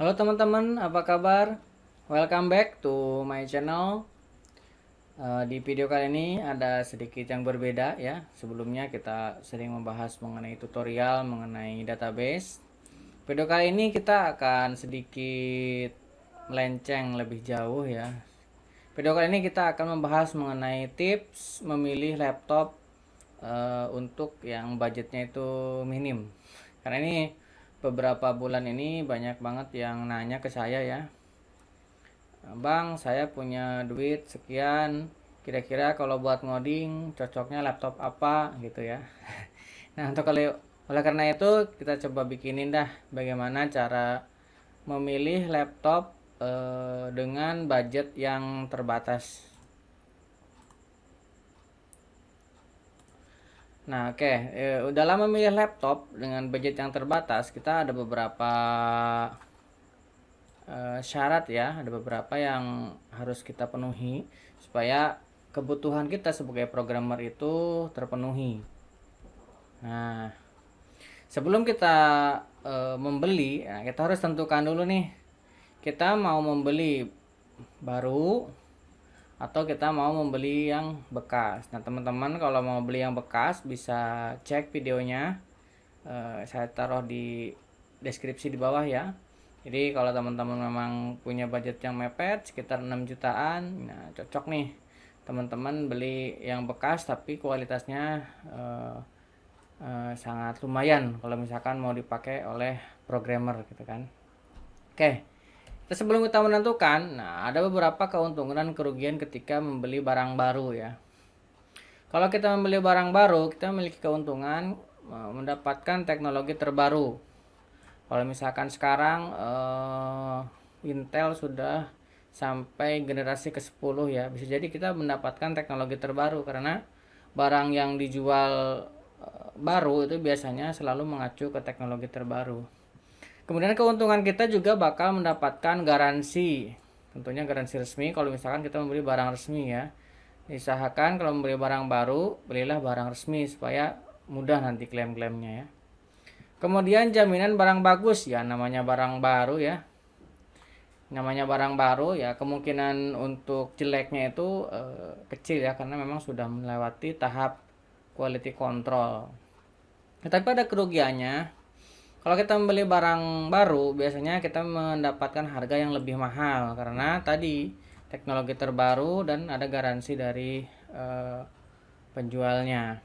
Halo teman-teman, apa kabar? Welcome back to my channel. Di video kali ini ada sedikit yang berbeda ya. Sebelumnya kita sering membahas mengenai tutorial mengenai database. Video kali ini kita akan sedikit melenceng lebih jauh ya. Video kali ini kita akan membahas mengenai tips memilih laptop untuk yang budgetnya itu minim. Karena ini beberapa bulan ini banyak banget yang nanya ke saya ya, Bang, saya punya duit sekian, kira-kira kalau buat ngoding cocoknya laptop apa gitu ya. Nah, oleh karena itu kita coba bikinin dah bagaimana cara memilih laptop dengan budget yang terbatas. Nah, oke, dalam memilih laptop dengan budget yang terbatas, kita ada beberapa syarat ya, ada beberapa yang harus kita penuhi supaya kebutuhan kita sebagai programmer itu terpenuhi. Nah, sebelum kita membeli, nah kita harus tentukan dulu nih, kita mau membeli baru atau kita mau membeli yang bekas. Nah, teman-teman kalau mau beli yang bekas bisa cek videonya, saya taruh di deskripsi di bawah ya. Jadi kalau teman-teman memang punya budget yang mepet sekitar 6 jutaan, nah cocok nih teman-teman beli yang bekas tapi kualitasnya sangat lumayan kalau misalkan mau dipakai oleh programmer gitu kan. Oke, sebelum kita menentukan, nah ada beberapa keuntungan dan kerugian ketika membeli barang baru ya. Kalau kita membeli barang baru, kita memiliki keuntungan mendapatkan teknologi terbaru. Kalau misalkan sekarang Intel sudah sampai generasi ke-10 ya, bisa jadi kita mendapatkan teknologi terbaru karena barang yang dijual baru itu biasanya selalu mengacu ke teknologi terbaru. Kemudian keuntungan kita juga bakal mendapatkan garansi, tentunya garansi resmi kalau misalkan kita membeli barang resmi ya. Diusahakan kalau membeli barang baru, belilah barang resmi supaya mudah nanti klaim-klaimnya ya. Kemudian jaminan barang bagus ya, namanya barang baru ya. Namanya barang baru ya, kemungkinan untuk jeleknya itu kecil ya karena memang sudah melewati tahap quality control. Tapi ada kerugiannya. Kalau kita membeli barang baru, biasanya kita mendapatkan harga yang lebih mahal karena tadi teknologi terbaru dan ada garansi dari penjualnya.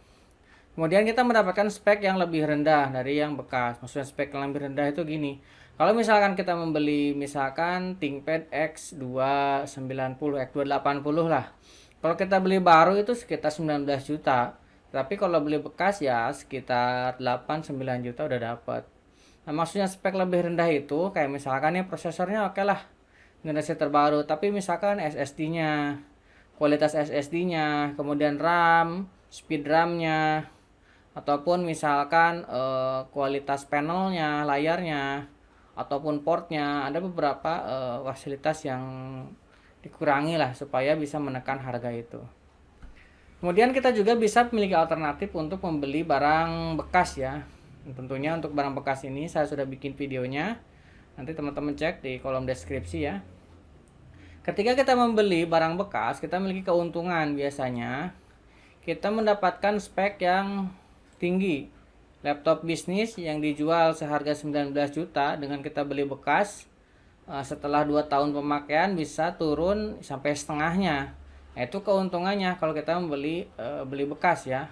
Kemudian kita mendapatkan spek yang lebih rendah dari yang bekas. Maksudnya spek yang lebih rendah itu gini. Kalau misalkan kita membeli misalkan ThinkPad X290, X280 lah. Kalau kita beli baru itu sekitar 19 juta. Tapi kalau beli bekas ya sekitar 8-9 juta udah dapat. Nah, maksudnya spek lebih rendah itu kayak misalkan ya prosesornya oke lah, generasi terbaru, tapi misalkan SSD-nya, kualitas SSD-nya, kemudian RAM, speed RAM-nya, ataupun misalkan kualitas panelnya, layarnya, ataupun portnya, ada beberapa fasilitas yang dikurangi lah supaya bisa menekan harga itu. Kemudian kita juga bisa memiliki alternatif untuk membeli barang bekas ya. Tentunya untuk barang bekas ini saya sudah bikin videonya. Nanti teman-teman cek di kolom deskripsi ya. Ketika kita membeli barang bekas, kita memiliki keuntungan biasanya. Kita mendapatkan spek yang tinggi. Laptop bisnis yang dijual seharga 19 juta dengan kita beli bekas, setelah 2 tahun pemakaian bisa turun sampai setengahnya. Nah, itu keuntungannya kalau kita beli bekas ya.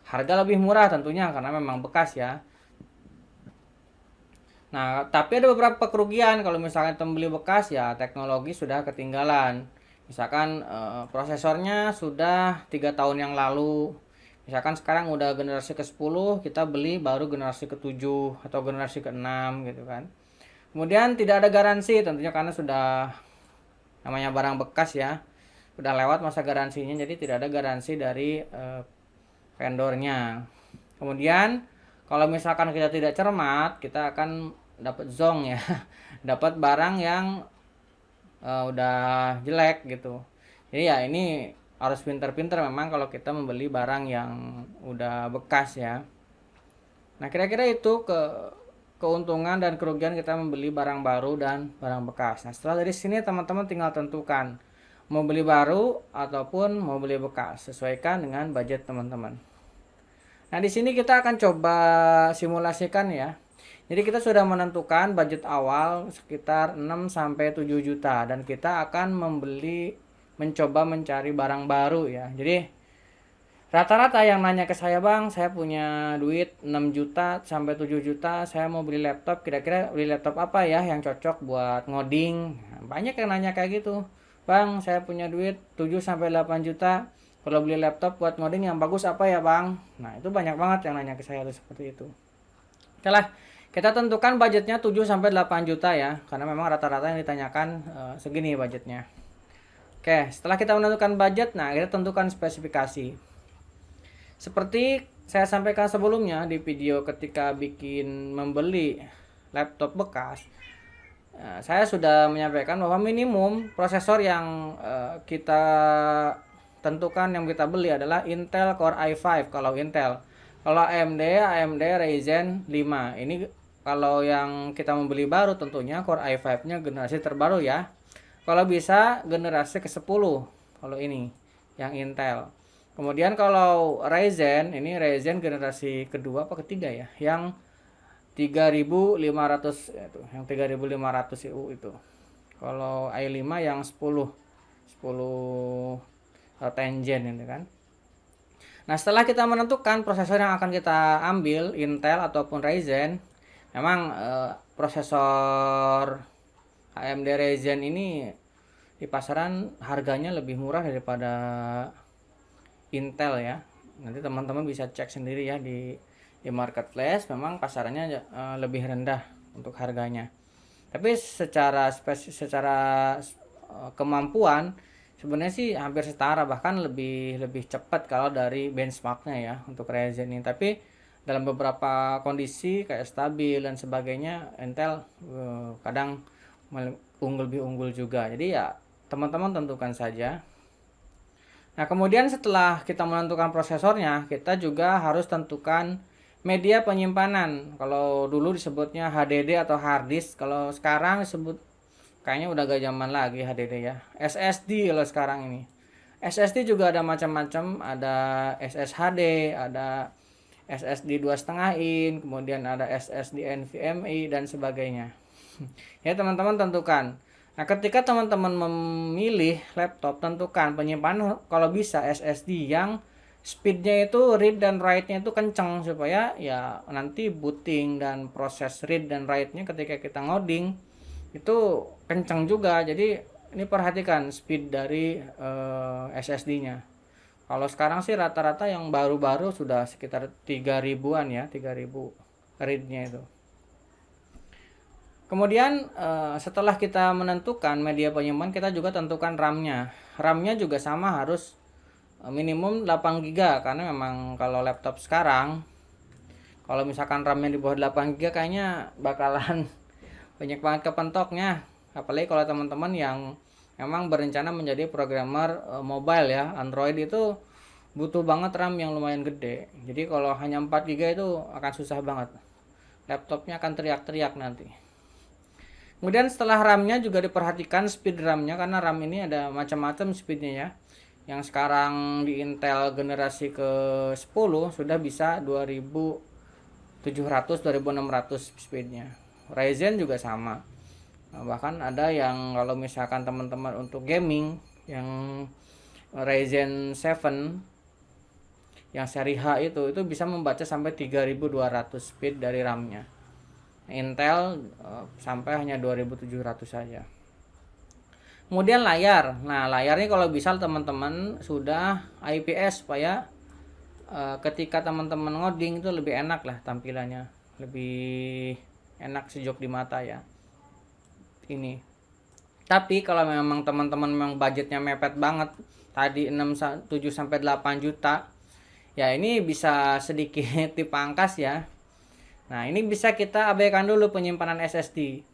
Harga lebih murah tentunya karena memang bekas ya. Nah, tapi ada beberapa kerugian kalau misalnya kita beli bekas ya, teknologi sudah ketinggalan. Misalkan prosesornya sudah 3 tahun yang lalu. Misalkan sekarang udah generasi ke-10, kita beli baru generasi ke-7 atau generasi ke-6 gitu kan. Kemudian tidak ada garansi tentunya karena sudah namanya barang bekas ya. Udah lewat masa garansinya, jadi tidak ada garansi dari vendornya. Kemudian kalau misalkan kita tidak cermat, kita akan dapat zonk ya. Dapat barang yang udah jelek gitu. Jadi ya ini harus pinter-pinter memang kalau kita membeli barang yang udah bekas ya. Nah, kira-kira itu keuntungan dan kerugian kita membeli barang baru dan barang bekas. Nah, setelah dari sini teman-teman tinggal tentukan mau beli baru ataupun mau beli bekas, sesuaikan dengan budget teman-teman. Nah, di sini kita akan coba simulasikan ya. Jadi kita sudah menentukan budget awal sekitar 6 sampai 7 juta dan kita akan mencoba mencari barang baru ya. Jadi rata-rata yang nanya ke saya, "Bang, saya punya duit 6 juta sampai 7 juta, saya mau beli laptop, kira-kira beli laptop apa ya yang cocok buat ngoding?" Nah, banyak yang nanya kayak gitu. "Bang, saya punya duit 7 sampai 8 juta, kalau beli laptop buat ngoding yang bagus apa ya, Bang?" Nah, itu banyak banget yang nanya ke saya tuh seperti itu. Oke lah, kita tentukan budgetnya 7 sampai 8 juta ya, karena memang rata-rata yang ditanyakan segini budgetnya. Oke, setelah kita menentukan budget, nah kita tentukan spesifikasi. Seperti saya sampaikan sebelumnya di video ketika membeli laptop bekas, saya sudah menyampaikan bahwa minimum prosesor yang kita tentukan yang kita beli adalah Intel Core i5 kalau Intel. Kalau AMD Ryzen 5. Ini kalau yang kita membeli baru tentunya Core i5-nya generasi terbaru ya. Kalau bisa generasi ke-10 kalau ini yang Intel. Kemudian kalau Ryzen, ini Ryzen generasi kedua apa ketiga ya, yang 3500 itu, yang 3500 EU itu. Kalau i5 yang 10 Tengen ini kan. Nah, setelah kita menentukan prosesor yang akan kita ambil, Intel ataupun Ryzen, memang prosesor AMD Ryzen ini di pasaran harganya lebih murah daripada Intel ya. Nanti teman-teman bisa cek sendiri ya di marketplace, memang pasarannya lebih rendah untuk harganya. Tapi secara kemampuan sebenarnya sih hampir setara, bahkan lebih cepat kalau dari benchmarknya ya untuk Ryzen ini. Tapi dalam beberapa kondisi kayak stabil dan sebagainya, Intel kadang lebih unggul juga. Jadi ya teman-teman tentukan saja. Nah, kemudian setelah kita menentukan prosesornya, kita juga harus tentukan media penyimpanan. Kalau dulu disebutnya HDD atau hard disk, kalau sekarang disebut kayaknya udah gak zaman lagi HDD ya. SSD kalau sekarang ini. SSD juga ada macam-macam, ada SSHD, ada SSD 2,5 in, kemudian ada SSD NVMe dan sebagainya. Ya, teman-teman tentukan. Nah, ketika teman-teman memilih laptop, tentukan penyimpanan kalau bisa SSD yang speednya itu read dan write-nya itu kenceng, supaya ya nanti booting dan proses read dan write-nya ketika kita ngoding itu kenceng juga. Jadi ini perhatikan speed dari SSD-nya. Kalau sekarang sih rata-rata yang baru-baru sudah sekitar 3000-an ya, 3000 read-nya itu. Kemudian setelah kita menentukan media penyimpanan, kita juga tentukan RAM-nya. RAM-nya juga sama, harus minimum 8 GB, karena memang kalau laptop sekarang kalau misalkan RAM-nya di bawah 8 GB kayaknya bakalan banyak banget kepentoknya. Apalagi kalau teman-teman yang memang berencana menjadi programmer mobile ya, Android itu butuh banget RAM yang lumayan gede. Jadi kalau hanya 4 GB itu akan susah banget. Laptopnya akan teriak-teriak nanti. Kemudian setelah RAM-nya juga diperhatikan speed RAM-nya, karena RAM ini ada macam-macam speednya ya. Yang sekarang di Intel generasi ke-10 sudah bisa 2700 2600 speednya. Ryzen juga sama. Nah, bahkan ada yang kalau misalkan teman-teman untuk gaming yang Ryzen 7 yang seri H itu bisa membaca sampai 3200 speed dari RAM-nya. Intel sampai hanya 2700 saja. Kemudian layar. Nah, layar ini kalau bisa teman-teman sudah IPS, supaya ketika teman-teman ngoding itu lebih enak lah tampilannya, lebih enak, sejuk di mata ya. Ini. Tapi kalau memang teman-teman memang budgetnya mepet banget, tadi 7 sampai 8 juta, ya ini bisa sedikit dipangkas ya. Nah, ini bisa kita abaikan dulu penyimpanan SSD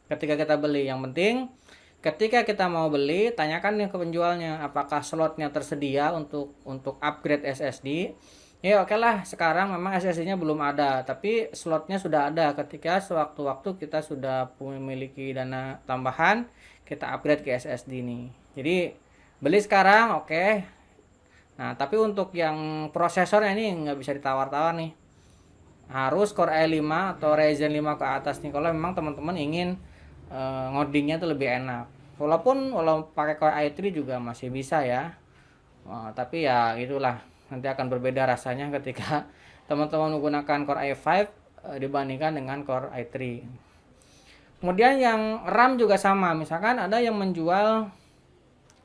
ketika kita beli. Yang penting ketika kita mau beli, tanyakan nih ke penjualnya apakah slotnya tersedia untuk upgrade SSD. Ya oke lah, sekarang memang SSD-nya belum ada, tapi slotnya sudah ada. Ketika sewaktu-waktu kita sudah memiliki dana tambahan, kita upgrade ke SSD nih. Jadi beli sekarang oke. Nah tapi untuk yang prosesornya ini nggak bisa ditawar-tawar nih. Harus Core i5 atau Ryzen 5 ke atas nih. Kalau memang teman-teman ingin ngodingnya tuh lebih enak. Walau pakai Core i3 juga masih bisa ya. Tapi ya itulah, nanti akan berbeda rasanya ketika teman-teman menggunakan Core i5 dibandingkan dengan Core i3. Kemudian yang RAM juga sama, misalkan ada yang menjual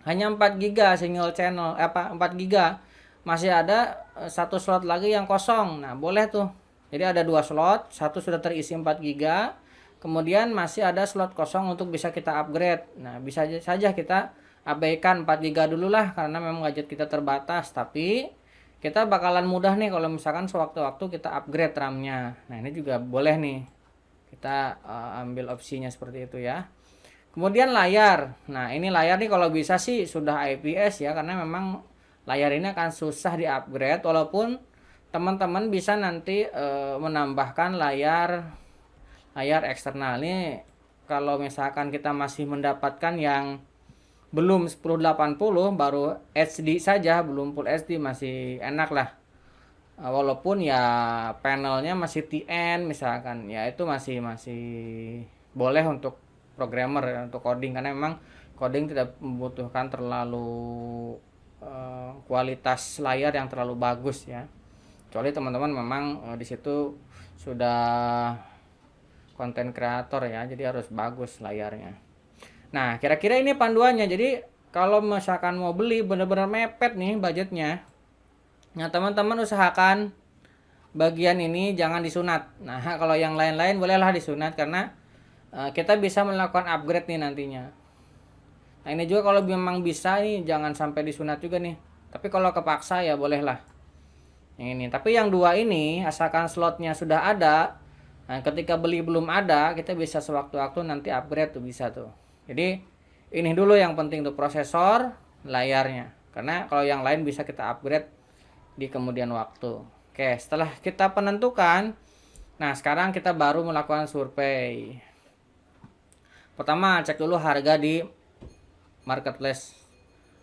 hanya 4 GB single channel, 4 GB, masih ada satu slot lagi yang kosong. Nah, boleh tuh. Jadi ada dua slot, satu sudah terisi 4 GB, kemudian masih ada slot kosong untuk bisa kita upgrade. Nah, bisa saja kita abaikan 4 GB dulu lah karena memang gadget kita terbatas, tapi kita bakalan mudah nih kalau misalkan sewaktu-waktu kita upgrade RAM-nya. Nah, ini juga boleh nih. Kita ambil opsinya seperti itu ya. Kemudian layar. Nah, ini layar nih kalau bisa sih sudah IPS ya, karena memang layar ini akan susah di-upgrade, walaupun teman-teman bisa nanti menambahkan layar eksternal. Ini kalau misalkan kita masih mendapatkan yang belum 1080 baru HD saja, belum Full HD, masih enak lah. Walaupun ya panelnya masih TN misalkan, ya itu masih boleh untuk programmer ya, untuk coding, karena memang coding tidak membutuhkan terlalu kualitas layar yang terlalu bagus ya. Kecuali teman-teman memang di situ sudah konten kreator ya, jadi harus bagus layarnya. Nah, kira-kira ini panduannya. Jadi kalau misalkan mau beli bener-bener mepet nih budgetnya, nah teman-teman usahakan bagian ini jangan disunat. Nah, kalau yang lain-lain bolehlah disunat karena kita bisa melakukan upgrade nih nantinya. Nah, ini juga kalau memang bisa nih jangan sampai disunat juga nih. Tapi kalau kepaksa ya bolehlah. Yang ini. Tapi yang dua ini asalkan slotnya sudah ada, nah ketika beli belum ada, kita bisa sewaktu-waktu nanti upgrade tuh bisa tuh. Jadi ini dulu yang penting tuh, prosesor, layarnya. Karena kalau yang lain bisa kita upgrade di kemudian waktu. Oke, setelah kita penentukan, nah sekarang kita baru melakukan survei. Pertama, cek dulu harga di marketplace.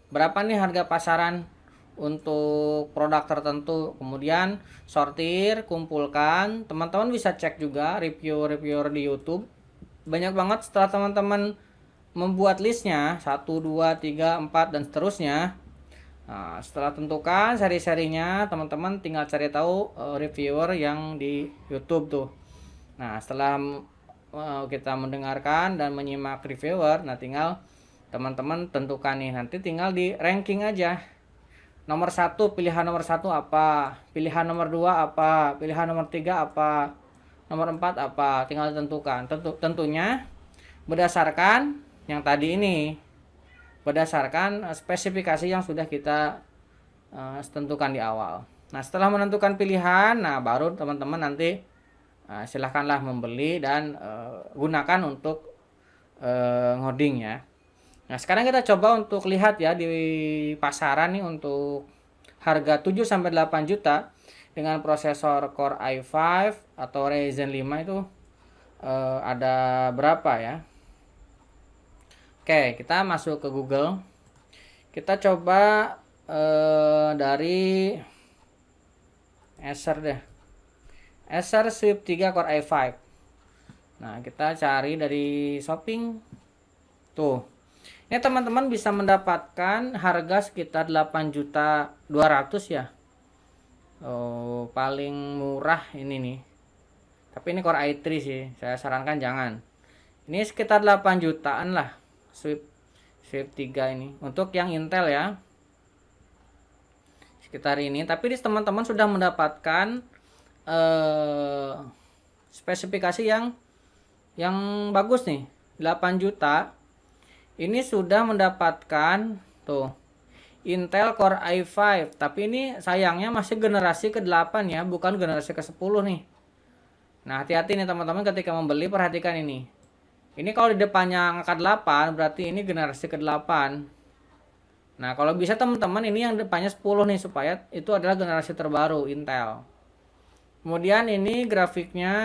Berapa nih harga pasaran untuk produk tertentu. Kemudian sortir, kumpulkan. Teman-teman bisa cek juga reviewer di YouTube. Banyak banget setelah teman-teman membuat listnya 1, 2, 3, 4 dan seterusnya. Nah, setelah tentukan seri-serinya, teman-teman tinggal cari tahu reviewer yang di YouTube tuh. Nah, setelah kita mendengarkan dan menyimak reviewer, nah tinggal teman-teman tentukan nih, nanti tinggal di ranking aja. Nomor 1, pilihan nomor 1 apa, pilihan nomor 2 apa, pilihan nomor 3 apa, nomor 4 apa, tinggal tentukan. Tentunya berdasarkan yang tadi ini, berdasarkan spesifikasi yang sudah kita tentukan di awal. Nah, setelah menentukan pilihan, nah baru teman-teman nanti silahkanlah membeli dan gunakan untuk ngoding ya. Nah, sekarang kita coba untuk lihat ya di pasaran nih untuk harga 7 sampai 8 juta dengan prosesor Core i5 atau Ryzen 5 itu ada berapa ya? Oke, kita masuk ke Google. Kita coba dari Acer deh. Acer Swift 3 Core i5. Nah, kita cari dari shopping. Tuh. Ini teman-teman bisa mendapatkan harga sekitar 8.200.000 ya. Oh, paling murah ini nih. Tapi ini Core i3 sih. Saya sarankan jangan. Ini sekitar 8 jutaan lah. Swift 3 ini untuk yang Intel ya, sekitar ini. Tapi teman-teman sudah mendapatkan spesifikasi yang bagus nih, 8 juta ini sudah mendapatkan tuh Intel Core i5, tapi ini sayangnya masih generasi ke-8 ya, bukan generasi ke-10 nih. Nah, hati-hati nih teman-teman ketika membeli, perhatikan ini. Ini kalau di depannya angka 8 berarti ini generasi ke-8. Nah, kalau bisa teman-teman ini yang depannya 10 nih supaya itu adalah generasi terbaru Intel. Kemudian ini grafiknya.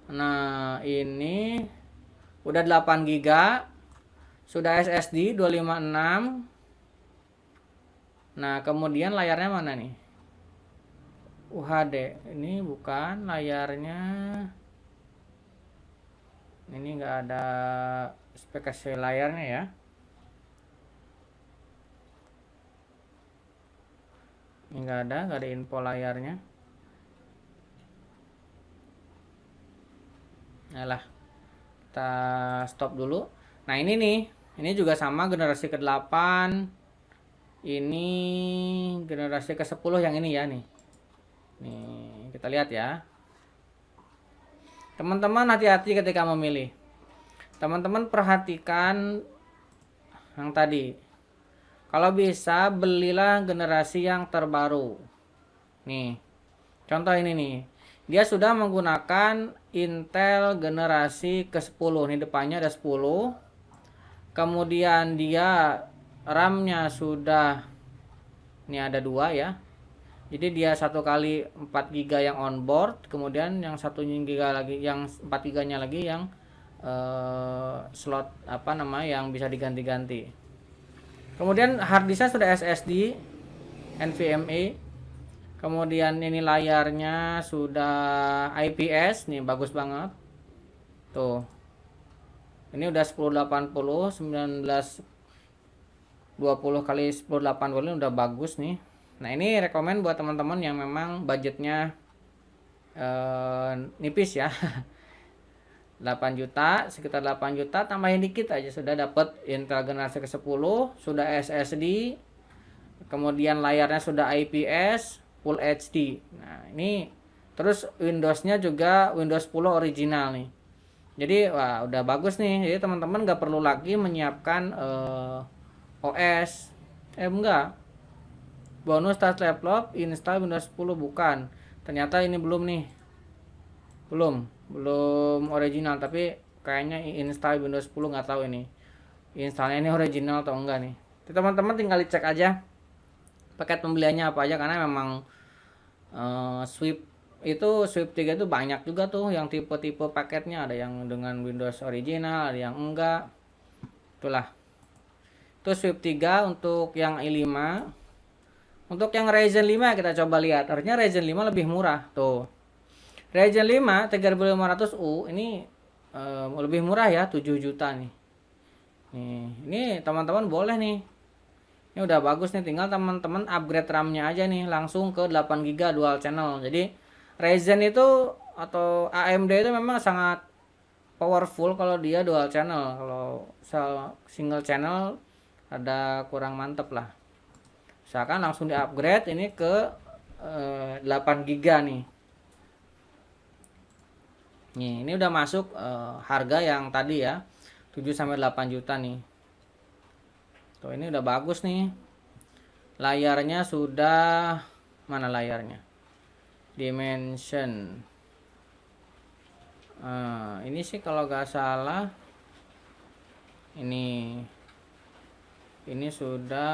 Nah, ini udah 8 GB, sudah SSD 256. Nah, kemudian layarnya mana nih? UHD. Ini bukan layarnya. Ini enggak ada spesifikasi layarnya ya. Ini enggak ada info layarnya. Yalah, kita stop dulu. Nah, ini nih, ini juga sama generasi ke-8. Ini generasi ke-10 yang ini ya nih. Nih, kita lihat ya. Teman-teman hati-hati ketika memilih. Teman-teman perhatikan yang tadi. Kalau bisa belilah generasi yang terbaru. Nih. Contoh ini nih. Dia sudah menggunakan Intel generasi ke-10. Nih depannya ada 10. Kemudian dia RAM-nya sudah ini ada 2 ya. Jadi dia 1 kali 4 GB yang onboard, kemudian yang 1 GB lagi, yang 4 GB-nya lagi yang slot apa namanya yang bisa diganti-ganti. Kemudian harddisknya sudah SSD NVMe. Kemudian ini layarnya sudah IPS nih, bagus banget. Tuh. Ini udah 1080 1920 kali 1080 ini udah bagus nih. Nah, ini rekomend buat teman-teman yang memang budgetnya nipis ya. 8 juta, sekitar 8 juta, tambahin dikit aja sudah dapat Intel generasi ke-10, sudah SSD, kemudian layarnya sudah IPS, Full HD. Nah, ini terus Windows-nya juga Windows 10 original nih. Jadi, wah, udah bagus nih. Jadi teman-teman nggak perlu lagi menyiapkan OS. Enggak. Bonus tas laptop install Windows 10 bukan. Ternyata ini belum nih. Belum original, tapi kayaknya install Windows 10 nggak tahu ini. Installnya ini original atau enggak nih. Teman-teman tinggal dicek aja paket pembeliannya apa aja, karena memang Swift 3 itu banyak juga tuh yang tipe-tipe paketnya, ada yang dengan Windows original, ada yang enggak. Itulah. Itu Swift 3 untuk yang i5. Untuk yang Ryzen 5 kita coba lihat. Harusnya Ryzen 5 lebih murah tuh. Ryzen 5 3500U ini lebih murah ya, 7 juta nih. Ini teman-teman boleh nih. Ini udah bagus nih, tinggal teman-teman upgrade RAM-nya aja nih langsung ke 8 GB dual channel. Jadi Ryzen itu atau AMD itu memang sangat powerful kalau dia dual channel. Kalau single channel ada kurang mantep lah. Misalkan langsung di-upgrade ini ke 8 GB nih. Ini udah masuk harga yang tadi ya, 7 sampai 8 juta nih. Tuh, ini udah bagus nih. Layarnya sudah, mana layarnya? Dimension. Ini sih kalau nggak salah ini sudah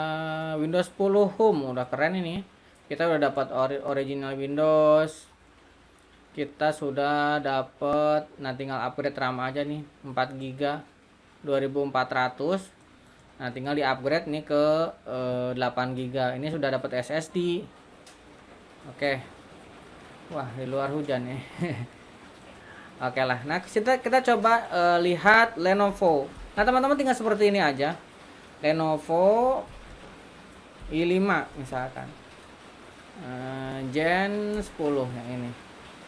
Windows 10 Home, udah keren ini. Kita udah dapat original Windows. Kita sudah dapat, nah tinggal upgrade RAM aja nih, 4 GB 2400. Nah, tinggal di-upgrade nih ke 8 GB. Ini sudah dapat SSD. Oke. Wah, di luar hujan ya. Oke lah. Nah, kita coba lihat Lenovo. Nah, teman-teman tinggal seperti ini aja. Lenovo i5 misalkan. Gen 10 yang ini.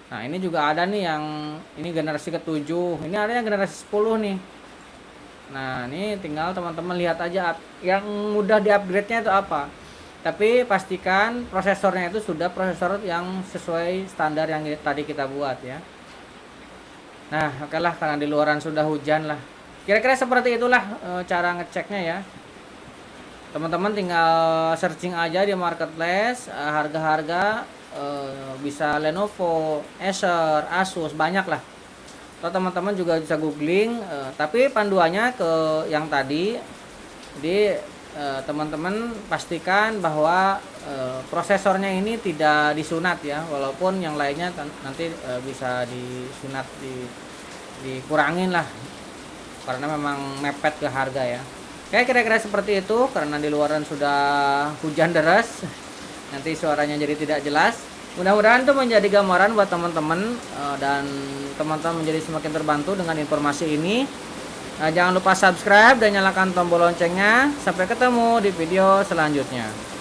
Nah, ini juga ada nih yang ini generasi ke-7. Ini ada yang generasi 10 nih. Nah, ini tinggal teman-teman lihat aja yang mudah di-upgrade-nya itu apa. Tapi pastikan prosesornya itu sudah prosesor yang sesuai standar yang tadi kita buat ya. Nah, oke lah, karena di luaran sudah hujan lah. Kira-kira seperti itulah cara ngeceknya ya. Teman-teman tinggal searching aja di marketplace, harga-harga bisa Lenovo, Acer, Asus, banyak lah. Atau teman-teman juga bisa googling, tapi panduannya ke yang tadi. Jadi teman-teman pastikan bahwa prosesornya ini tidak disunat ya, walaupun yang lainnya nanti bisa disunat, dikurangin lah karena memang mepet ke harga ya. Oke, kira-kira seperti itu. Karena di luaran sudah hujan deras, nanti suaranya jadi tidak jelas. Mudah-mudahan itu menjadi gambaran buat teman-teman, dan teman-teman menjadi semakin terbantu dengan informasi ini. Jangan lupa subscribe dan nyalakan tombol loncengnya. Sampai ketemu di video selanjutnya.